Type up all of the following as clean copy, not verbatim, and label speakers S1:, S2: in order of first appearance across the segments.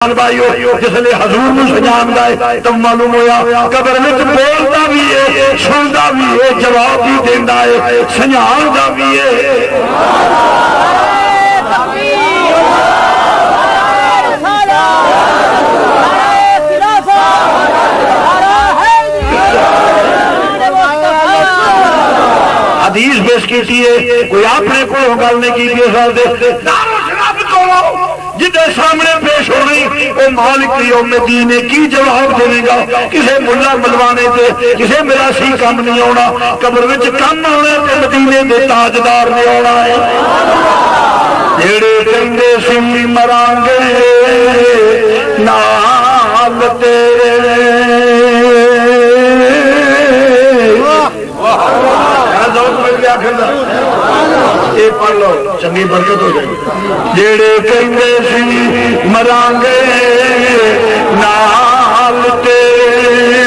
S1: جس لئے حضور نو سجان گائے تو معلوم ہویا قبر میں بولتا بھی ہے، سنتا بھی ہے، جواب بھی دیندہ ہے، سجان دا بھی ہے۔ حدیث بیس کی تھی ہے کوئی آپ نے کوئی گل نہیں کی تھی سال دے دارو شراب کو جدے سامنے پیش ہو رہی وہ مالک یوم الدین کی جواب دے گا، کسے ملا ملوانے تے کسے میرا سی کام نہیں ہونا، قبر وچ کم ہونا تے مدینے دے تاجدار نہیں ہونا ہے۔ جڑے کندے سی مرانگے نال تیرے یہ پڑھ لو چنگی برکت ہو جائے۔ جڑے کہندے سی مرانگے نال تیرے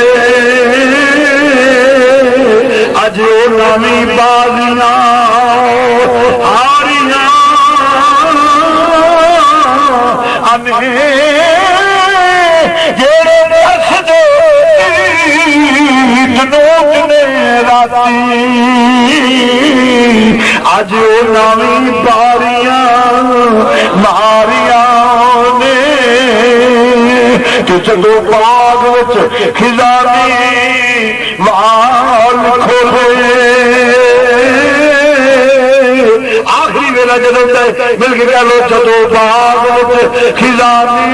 S1: اج او نویں بازیاں ہاریاں جڑے دسدے جنوب نے راتی اج او نویں باریاں ماریاں نے تو جدو باغ وچ خزانے وال کھولے آخری ویلا جدو مل کے کہہ لو جدو باغ وچ خزانے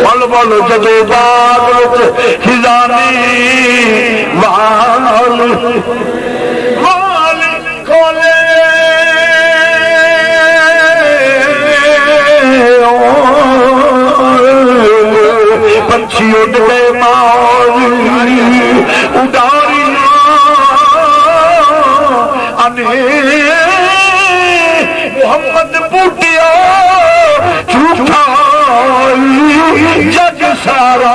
S1: بولو بولو جدو باغ وچ خزانے وال کھولے پنچھی اڈ گئے مار اڈاریاں محمد بوٹیا جھوٹا جگ سارا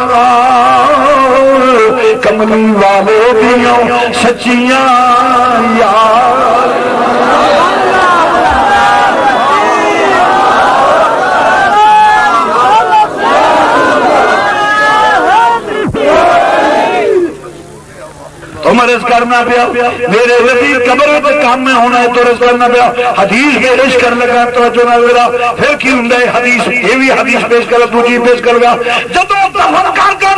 S1: کملی والے دیوں سچیاں یار رز کرنا پیا میرے نبی قبر میں کام میں ہونا ہے تو رز کرنا پیا حدیث کے رش کر لگا توجہ نہ میرا پھر کی ہوں گے حدیث یہ بھی حدیث پیش کر دوجی پیش کر گا جب دفن کر کے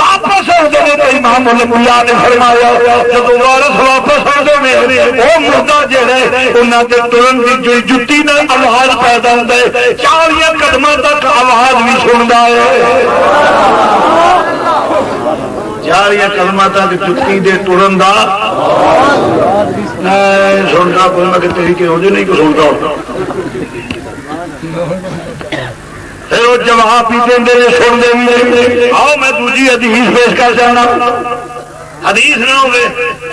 S1: واپس ہو جائے تو امام اللہ نے فرمایا جب وارث واپس ہو جائے وہ مردہ جڑے انہاں دے ٹرن دی جُتی نہ آواز پیدا ہوندا ہے 40 قدماں تک آواز بھی سندا ہے 40 قدماں تک جُتی دے ٹرن دا سنتا کوئی نہ کہ تیری کہ ہو جائے نہیں کو سنتا پھر وہ جواب بھی دیں دے سن دیں آؤ میں دوجی حدیث پیش کر جانا حدیث نہ ہوئے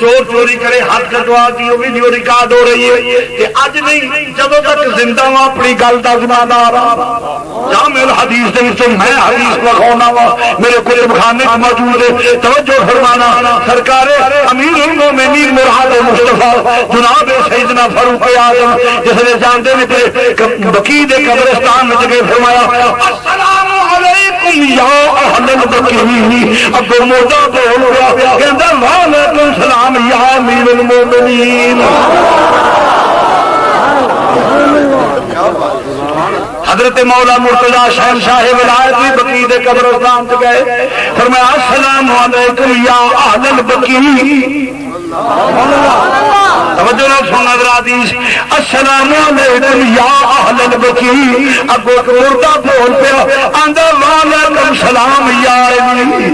S1: چور چوری کرے ہاتھ کٹوا دی وہ ویڈیو ریکارڈ ہو رہی ہے کہ اج نہیں جب تک زندہ ہوں اپنی گل کا ذمہدار جامع الحدیث دے وچوں میں حدیث لکھاؤنا وا میرے کتب خانے میں موجود ہے توجہ فرمانا سرکار امیر المومنین مرحد مصطفیٰ جناب سیدنا فاروق اعظم جس نے جانتے ہوئے بقیع قبرستان میں جگہ فرمایا السلام علیکم یا اہل البقیع اب مردہ بول گیا کہندہ وعلیکم السلام یا امیر المومنین حضرت مولا مرتضی شہنشاہ ولایت بھی بقیع قبرستان سے گئے فرمایا السلام علیکم یا اہل البقیع توجہ نہ سننا حدیث السلام علیکم یا اہل البقیع اب ایک مردہ بول پیا آندہ وعلیکم السلام یا علی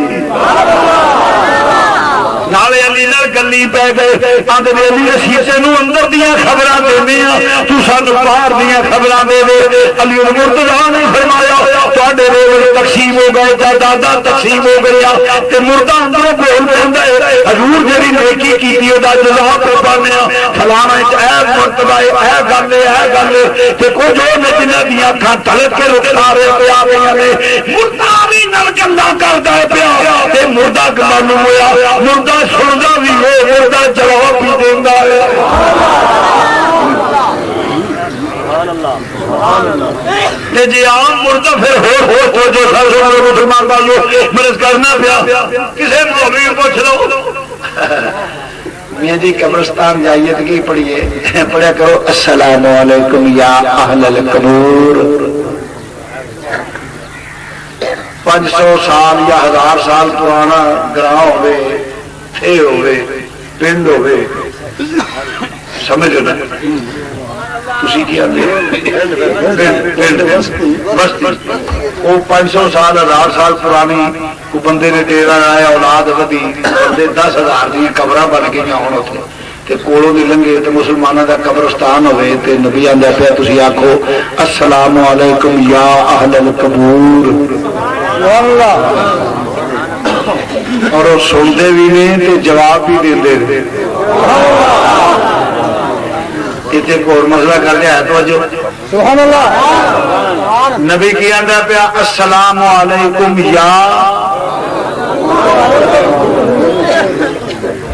S1: نالے علی نال گلی پہ گئے آندے علی اسیسے نو اندر دیاں خبراں دینے ہیں تو سانو باہر دیاں خبراں دے دے علی المرتضیٰ نے فرمایا تواڈے روز تقسیم ہو گئے جائیداد تقسیم ہو گیا تے مردہ اندروں بول پیندا ہے حضور جڑی نیکی کیتی او دا جزا پہ پانے فلانا اے مرتبہ اے گل تے کچھ ہو نے جنہاں دیاں اکھاں تلک کے رخسارے پہ آ گئیاں نے مردہ بھی نال گلاں کردا پیا تے مردہ معلوم ہویا مردہ سندا بھی ہے مردہ جواب بھی دیندا ہے جی عام مردہ پھر ہو جو مسلمان بھائیو مرض کرنا پیا کسی مولوی پوچھ لو
S2: میاں جی قبرستان جائیے تو کی پڑھیے پڑھا کرو السلام علیکم یا اہل القبور 500 سال یا 1000 سال پرانا گراں ہوئے تھے ہوئے پنڈ ہوئے سمجھ نا تسی کیا وہ 500 سال 1000 سال پرانی کو بندے نے ڈیرا لایا اولاد ودی بندے 10,000 دی قبراں بن گئی ہوں اتنے تے کولوں دی لنگے تے مسلمانوں دا قبرستان ہوئے تے نبی آندا پیا تسی آکھو السلام علیکم یا اہل القبور اور وہ سنتے بھی نہیں تے جواب بھی دے اتنے ایک اور مسئلہ کر لیا ہے توجہ سبحان اللہ نبی کی آندا پیا السلام علیکم یا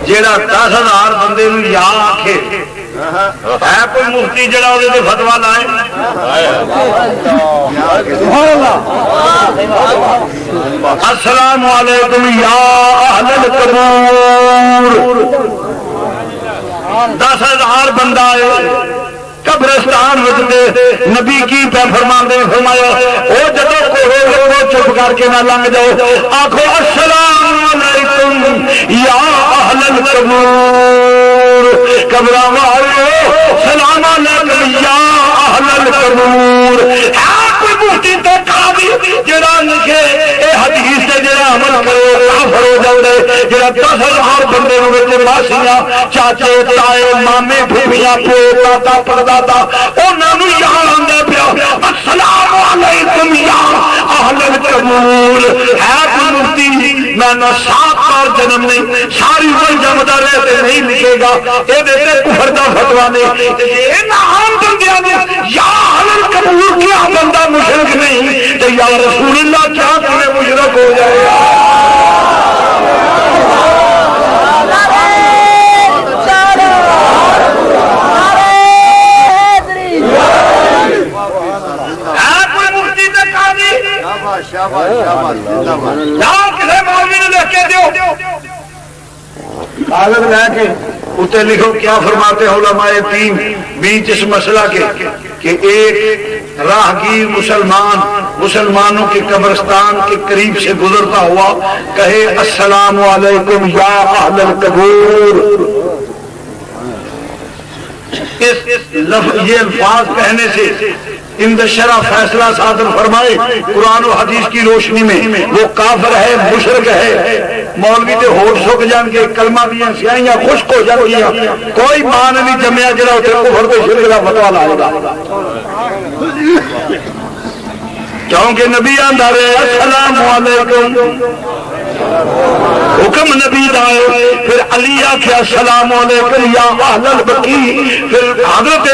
S2: جیڑا 10,000 بندے نو یا آکھے ہے کوئی مفتی جڑا وہ فتوا لائے السلام علیکم یا اہل القبور 10,000 بندہ آئے قبرستان وچ نبی کی پہ فرماندے فرمایا او جدو کوئی چپ کر کے نہ لنگ جاؤ آکھو السلام علیکم یا اہل القبور قبراں والو سلام علیکم یا اہل القبور کوئی مفتی تے قاضی جڑا لکھے اے حدیث تے جڑا عمل کرے کافر ہو جاندے جڑا 10,000 بندے نوں وچ ماسیاں چاچے تائے مامے پھوپھیاں پوتا پردادا انہاں نوں یاد آندا پیا السلام علیکم یا اہل القبور ہے کوئی مفتی میں نہ 7 بار جنم نہیں ساری عمر جمدا رہے نہیں لکھے گا اے دے تے کفر دا فتوا نہیں تے اے نہ عام بندیاں نے یا اہل القبور کیا بندہ مشرک نہیں تے یا رسول اللہ کیا تمہیں مشرک ہو جائے گا کاغذ لے کے اتنے لکھو کیا فرماتے علماء دین بیچ اس مسئلہ کے کہ ایک راہگیر مسلمانوں کے قبرستان کے قریب سے گزرتا ہوا کہے السلام علیکم یا اہل القبور یہ الفاظ کہنے سے ان شرع فیصلہ صادر فرمائے قرآن و حدیث کی روشنی میں وہ کافر ہے مشرک ہے مولوی تے ہوش سک جان کے کلمہ دیاں سیاہیاں خشک ہو جان گیا کوئی مان نہیں جمیا جڑا اتنے کفر تے شرک دا فتوا لائے گا کیونکہ نبی آندا رہے السلام علیکم حکم نبی دائے پھر علی آکھیا السلام علیکم یا اہل البقیع پھر حضرت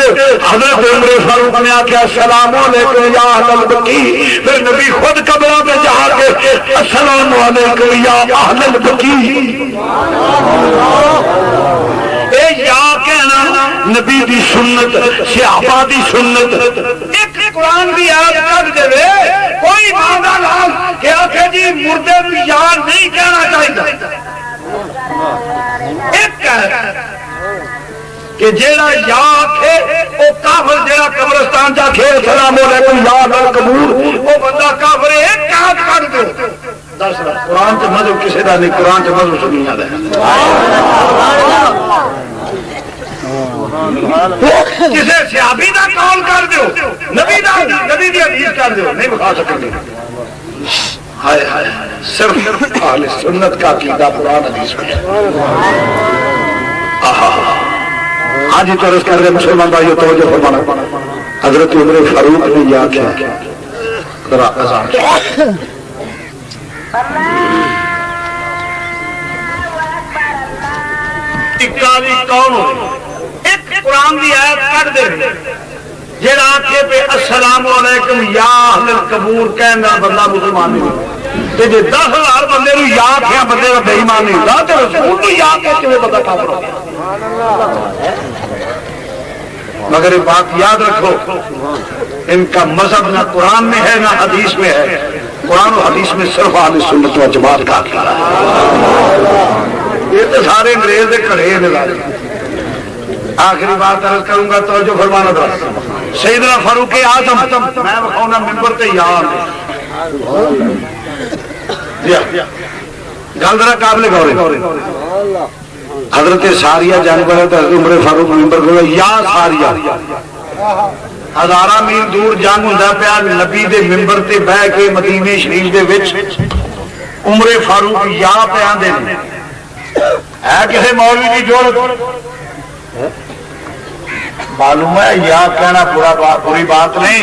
S2: عمر فاروق نے آکھیا السلام علیکم یا اہل البقیع پھر نبی خود قبرہ پہ جا کے السلام علیکم یا اہل البقیع اے یا کہنا نبی دی سنت صحابہ دی سنت ایک قرآن دی آیت کر دے کوئی مانگا لال کہ آکھے جی مردے بھی یاد نہیں کہنا چاہیے ایک کہ جیڑا یا آکھے وہ کافر جیڑا قبرستان جا کے السلام علیکم یا اہل القبور وہ بندہ کافر ہے ایک کہت کر دو قرآن سے مذہب کسی دا نہیں قرآن سے مذہب سنی جاتا ہے کسے صحابی دا قول کر دیو نبی دی حدیث کر دیو نہیں بخا سکتے ہائے ہائے صرف اہل سنت کا عقیدہ قرآن حدیث میں آج ہی طرح کر رہے مسلمان بھائیو توجہ فرمانا حضرت عمر فاروق نے یہ کیا ذرا اذان اکالی کون ہو ایک قرآن دی آیت کر دے جیڑا آنکھے پہ السلام علیکم یا اہل القبور کہنا بندہ مسلمان نہیں تے جے 10,000 بندے نو یا کیا بندے دا بے ایمان نہیں دا تے رسول نو یا کہ کیویں بندہ کافر ہو گیا مگر یہ بات یاد رکھو، ان کا مذہب نہ قرآن میں ہے نہ حدیث میں ہے، قرآن و حدیث میں صرف اہل سنت و جماعت کا عقیدہ ہے۔ یہ تو سارے انگریز کے کھڑے ہیں۔ آخری بات عرض کروں گا، توجہ فرمانا تھا۔ سیدنا فاروق اعظم، میں بخونا ممبر تے یاد گل ذرا قابل غور ہے۔ حضرت ساریہ جانور ہے تو حضرت عمر فاروق ممبر کو یا ساریہ، ہزارہ میل دور جنگ ہوندا پیا، نبی دے ممبر تے بہ کے مدینے شریف دے وچ عمر فاروق یا پہ آندے نے، ہے کسی مولوی کی جوڑ معلوم ہے یا کہنا بری بات نہیں،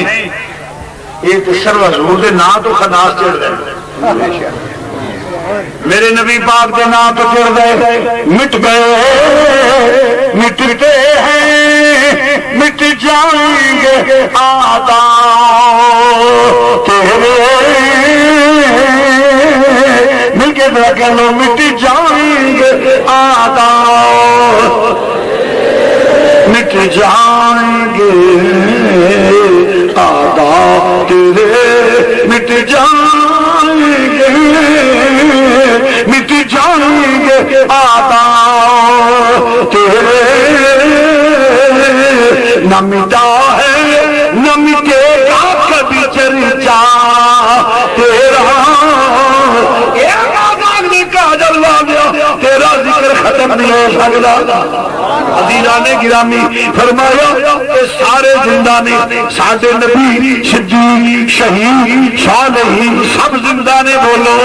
S2: یہ تو صرف حضور دے نام تو خداس چڑھ دے، میرے نبی پاک دے نام تو چڑھ دے، مٹ گئے مٹتے ہیں مٹ جائیں گے آداب تیرے، مل کے ذرا کہہ لو مٹ جائیں گے آداب، مٹ جائیں گے آداب تیرے، مٹ جائیں گے مٹ جائیں گے آداب تیرے، نہ مٹا ہے نہ مٹے گا کبھی چرچا تیرا، تیرا ذکر ختم نہیں ہو سکتا۔ عزیزان گرامی فرمایا کہ سارے زندہ نے، سارے نبی صدیق شہید صالحین سب زندہ نے، بولو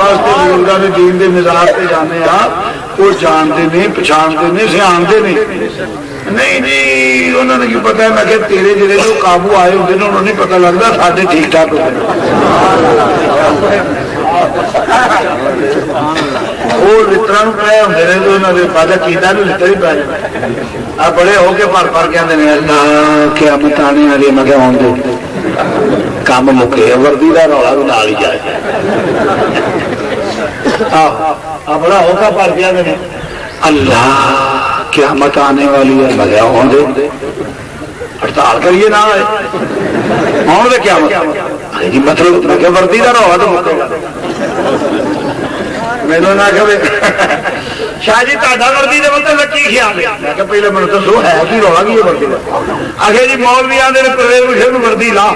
S2: بزرگاں نے دین دے مزاج سے جانے آ، وہ جانتے نہیں پچھانتے نہیں سیاںتے نہیں، نہیں انہوں نے کی پتا ہے، میں کہ تیرے جڑے جو قابو آئے ہوتے ہیں انہوں نے پتا لگتا سارے ٹھیک ٹھاک ہوتے وہ لترا پڑے ہوتے ہیں تو انہوں نے پتا چیتا بھی لتر ہی پی جائے، بڑے ہو کے پر پر کے آتے ہیں اللہ قیامت آنے والی، میں کہ آن دے کام مکے وردی کا رولا بھی نال ہی جائے، بڑا ہو کے پر کے آتے ہیں اللہ قیامت آنے والی ہے، میں کہ آن دے ہڑتال کریے نہ آئے آن دے قیامت جی، مطلب میں کہ وردی کا رولا تو مکے گا، میرے نہ کہ شاہ جی تا وردی کے مطلب کی خیال ہے، میں کہ پہلے میرے دسو ہے کی رولا کی وردی کا، آخر جی مولوی آدھے پرویز مشیر وردی لا،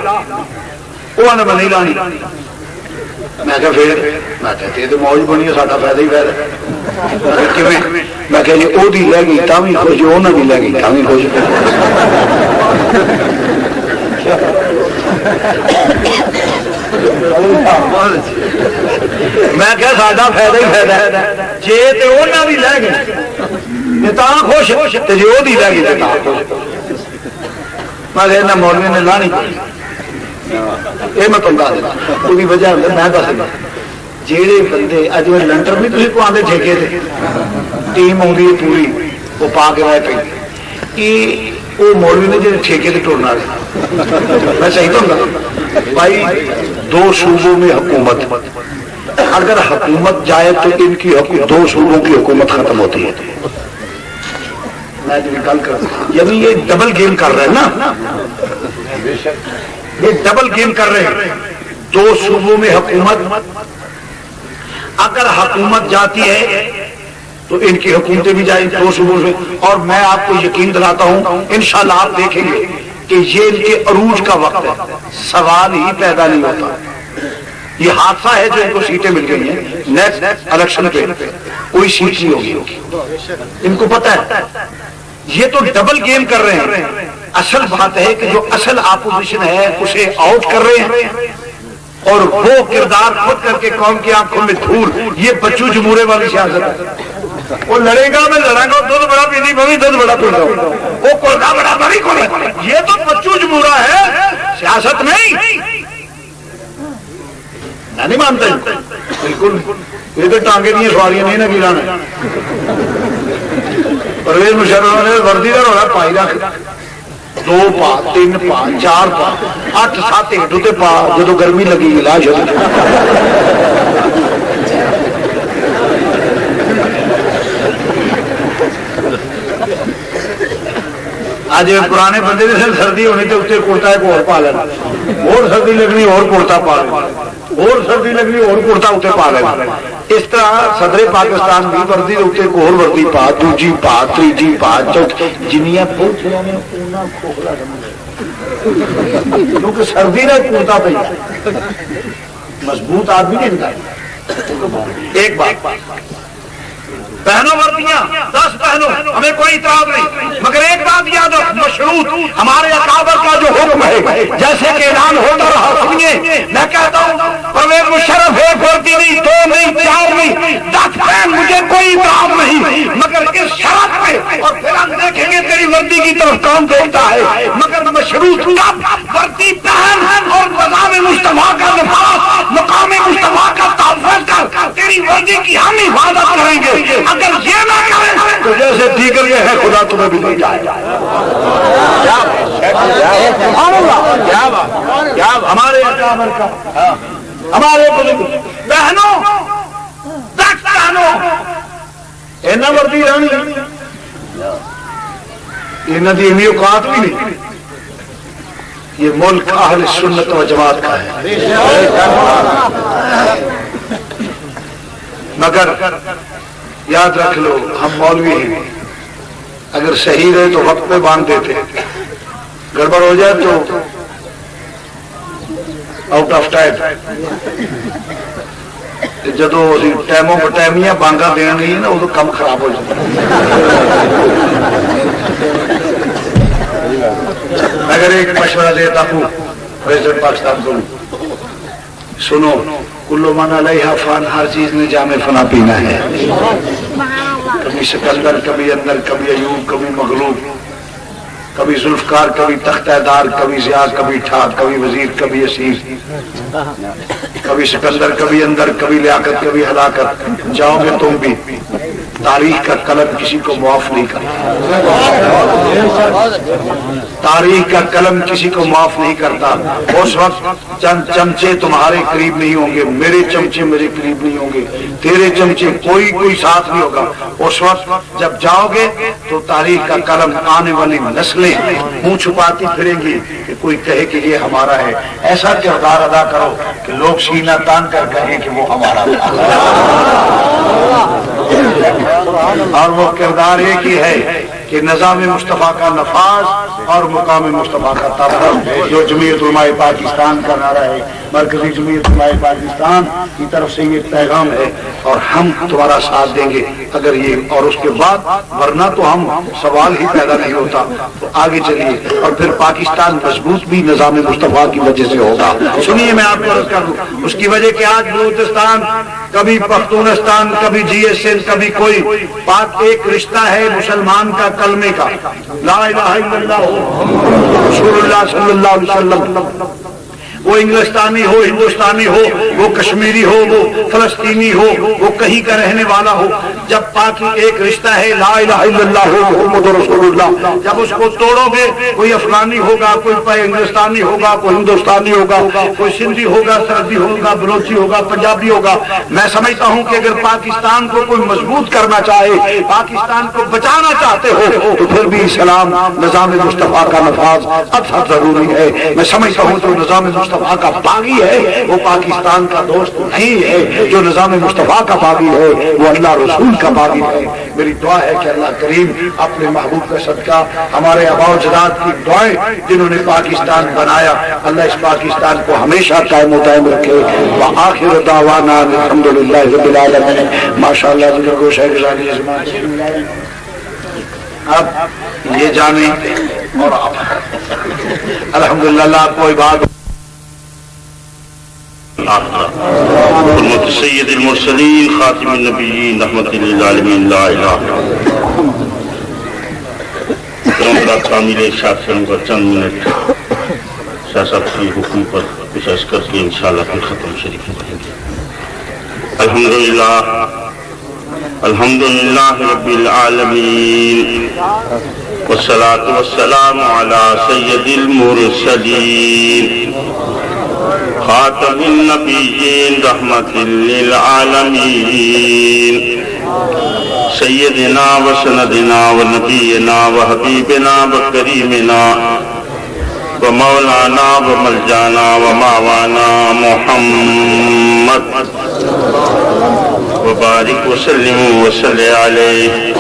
S2: وہ آدھے میں نہیں لانی، میں کہ پھر میں کہتے تو موج بنی ہے ساڈا فائدہ ہی فائدہ، میں کہ جی وہ لے گئی تا بھی خوش، وہ نہ بھی لے گئی تا بھی خوش، میں کہ ساڈا فائدہ ہی فائدہ ہے، جی تو وہ بھی لے گئے تا خوش، جی وہ لے گئی تا خوش، میں کہ مولوی نے لانی، یہ میں تم دس دینا وہی وجہ میں دس دینا، جہے بندے اج وہ لنٹر نہیں تھی پواتے ٹھیکے سے، ٹیم آتی ہے پوری وہ پا کے رہ پی، وہ مولوی نے جی ٹھیکے سے ٹورنا میں صحیح تو بھائی، دو صوبوں میں حکومت، اگر حکومت جائے تو ان کی دو صوبوں کی حکومت ختم ہوتی ہے، میں گل کر یعنی یہ ڈبل گیم کر رہے ہیں نا، یہ ڈبل گیم کر رہے ہیں، دو صوبوں میں حکومت، اگر حکومت جاتی ہے تو ان کی حکومتیں بھی جائیں دو صوبوں میں، اور میں آپ کو یقین دلاتا ہوں انشاءاللہ آپ دیکھیں گے کہ یہ ان کے عروج کا وقت ہے، سوال ہی پیدا نہیں ہوتا، یہ حادثہ ہے جو ان کو سیٹیں مل گئی ہیں، نیکسٹ الیکشن پہ کوئی سیٹ نہیں ہوگی، ان کو پتہ ہے یہ تو ڈبل گیم کر رہے ہیں، اصل بات ہے کہ جو اصل اپوزیشن ہے اسے آؤٹ کر رہے ہیں، اور وہ کردار خود کر کے قوم کی آنکھوں میں دھول، یہ بچو جمہورے والی سیاست ہے، وہ لڑے گا میں لڑا گا، دودھ بڑا پینی میں دودھ بڑا پی گا، وہ کولگا بڑا بڑی کو، یہ تو بچو جمہورہ ہے، سیاست نہیں، میں نہیں مانتا بالکل، یہ تو ٹانگے دیا سواریاں نہیں نہ گرانا، پرویز مشرف نے وردی کا رولا پائی رکھ، 2 پا 3 پا 4 پا 8 7 ہٹو پا، جدو گرمی لگی لا چل آج پرانے بندے نے سردی ہونی تو اتنے کرتا ایک اور پا لینا, اور سردی لگنی اور کرتا پا لینا, اور سردی لگنی اور کرتا اتنے پا لینا. اس طرح صدر پاکستان بھی وردی اتنے ایک اور وردی پا, دوجی پا, تیجی پا, جنیاں کھوکھلا کیونکہ سردی نے کرتا پہ مضبوط آدمی نہیں ہوتا. ایک بات
S1: پہنو وردیاں 10 پہنو, ہمیں کوئی اعتراض نہیں, مگر ایک بات یاد رکھ, مشروط ہمارے اکابر کا جو حکم ہے جیسے کہ اعلان ہوتا رہا. سنیے میں کہتا ہوں پرویز مشرف ایک وردی نہیں, 2 نہیں, 4 نہیں, 10 پہن, مجھے کوئی اعتراض نہیں, مگر اس شرط پہ, اور پھر ہم دیکھیں گے تیری وردی کی طرف کون دیکھتا ہے, مگر مشروط وردی پہن اور نظام مصطفیٰ کا نفاذ, مقام مصطفیٰ کا تحفظ کر, تیری وردی کی ہم حفاظت کریں گے. اگر یہ نہ کریں
S2: تو جیسے دیگر یہ ہے خدا تمہیں بھی نہیں جائے.
S1: ہمارے ہمارے بہنوں
S2: اینا وردی رہنی انہوں کی ایوی اوقات بھی نہیں. یہ ملک اہل سنت و جماعت کا ہے, مگر یاد رکھ لو ہم مولوی ہیں, اگر صحیح رہے تو وقت پہ باندھ دیتے, گڑبڑ ہو جائے تو آؤٹ آف ٹائم. جدو ٹائموں پر ٹائمیاں بانگا دین گئی نا ادو کم خراب ہو جاتا. اگر ایک مشورہ دیتا ہوں پریزیڈنٹ پاکستان کو, سنو کلو من علیہا فان, ہر چیز نے جام فنا پینا ہے. کبھی سکندر, کبھی اندر, کبھی ایوب, کبھی مغلوب, کبھی ذوالفقار, کبھی تختہ دار, کبھی ضیاء, کبھی ٹھاک, کبھی وزیر, کبھی اسیر, کبھی سکندر, کبھی اندر, کبھی لیاقت, کبھی ہلاکت. جاؤ گے تم بھی, تاریخ کا قلم کسی کو معاف نہیں کرتا, تاریخ کا قلم کسی کو معاف نہیں کرتا. اس وقت چند چمچے تمہارے قریب نہیں ہوں گے, میرے چمچے میرے قریب نہیں ہوں گے, تیرے چمچے کوئی ساتھ نہیں ہوگا. اس وقت جب جاؤ گے تو تاریخ کا قلم, آنے والی نسلیں منہ چھپاتی پھریں گی کہ کوئی کہے کہ یہ ہمارا ہے. ایسا کردار ادا کرو کہ لوگ سینہ تان کر کہیں کہ وہ ہمارا اور وہ کردار ایک ہی ہے کہ نظام مصطفیٰ کا نفاذ اور مقام مصطفیٰ کا تحفظ, جو جمعیت علماء پاکستان کا نعرہ ہے, مرکزی جمعیت علماء پاکستان کی طرف سے یہ پیغام ہے. اور ہم تمہارا ساتھ دیں گے اگر یہ, اور اس کے بعد ورنہ تو ہم سوال ہی پیدا نہیں ہوتا. تو آگے چلیے, اور پھر پاکستان مضبوط بھی نظام مصطفیٰ کی وجہ سے ہوگا. سنیے میں آپ کو عرض کر دوں, اس کی وجہ کہ آج بلوچستان, کبھی پختونستان, کبھی GSN, کبھی کوئی بات, ایک رشتہ ہے مسلمان کا کلمے کا, لا الہ الا اللہ رسول اللہ صلی اللہ علیہ وسلم. وہ انگلستانی ہو, ہندوستانی ہو, وہ کشمیری ہو, وہ فلسطینی ہو, وہ کہیں کا رہنے والا ہو, جب پاکی ایک رشتہ ہے لا الہ الا اللہ محمد رسول اللہ, جب اس کو توڑو گے کوئی افغانی ہوگا, کوئی انگلستانی ہوگا, کوئی ہندوستانی ہوگا, کوئی سندھی ہوگا, سردی ہوگا, بلوچی ہوگا, پنجابی ہوگا. میں سمجھتا ہوں کہ اگر پاکستان کو کوئی مضبوط کرنا چاہے, پاکستان کو بچانا چاہتے ہو, تو پھر بھی اسلام نظام مصطفیٰ کا نفاذ اب ضروری ہے. میں سمجھتا ہوں جو نظام مصطفیٰ کا باغی ہے وہ پاکستان کا دوست نہیں ہے, جو نظام مصطفیٰ کا باغی ہے وہ اللہ رسول کا باغی ہے. میری دعا ہے کہ اللہ کریم اپنے محبوب کا صدقہ, ہمارے آباء و اجداد کی دعائیں جنہوں نے پاکستان بنایا, اللہ اس پاکستان کو ہمیشہ قائم و دائم رکھے. وآخر دعوانا الحمدللہ رب العالمین. ماشاءاللہ بزرگوں شیخ زانی زمان. اب یہ جانیں اور الحمدللہ آپ کوئی بات
S1: حرمت سید المرسلین خاتم النبیین رحمت للعالمین لا الہ الا کامل ارشاد کروں گا چند منٹ شاہ صاحب کی حکم پر کچھ عرض کر کے انشاءاللہ پھر ختم شریف رہیں گے. الحمدللہ رب العالمین والصلاة والسلام علی سید المرسلین خاتم النبیین رحمت للعالمین سيدنا وسندنا ونبينا وحبيبنا وكريمنا ومولانا وملجانا ومعوانا محمد وبارك وسلم وصل عليه.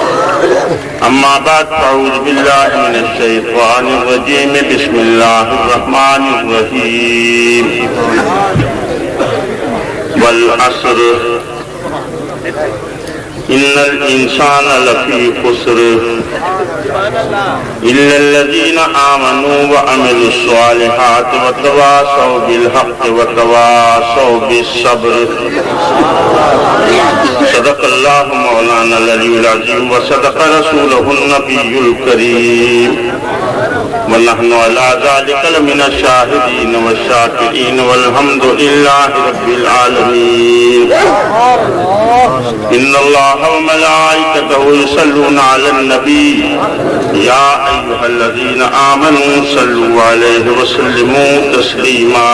S1: اما بعد فاعوذ بالله من الشيطان الرجيم. بسم الله الرحمن الرحيم. والعصر ان الانسان لفی خسر الا الذين امنوا وعملوا الصالحات وتواصوا بالحق وتواصوا بالصبر. صدق الله مولانا العلي العظيم وصدق رسوله النبي الكريم ونحن على ذلك لمن الشاهدين والشاكرين والحمد لله رب العالمين. ان الله وملائكته يصلون على النبي يا ايها الذين امنوا صلوا عليه وسلموا تسليما.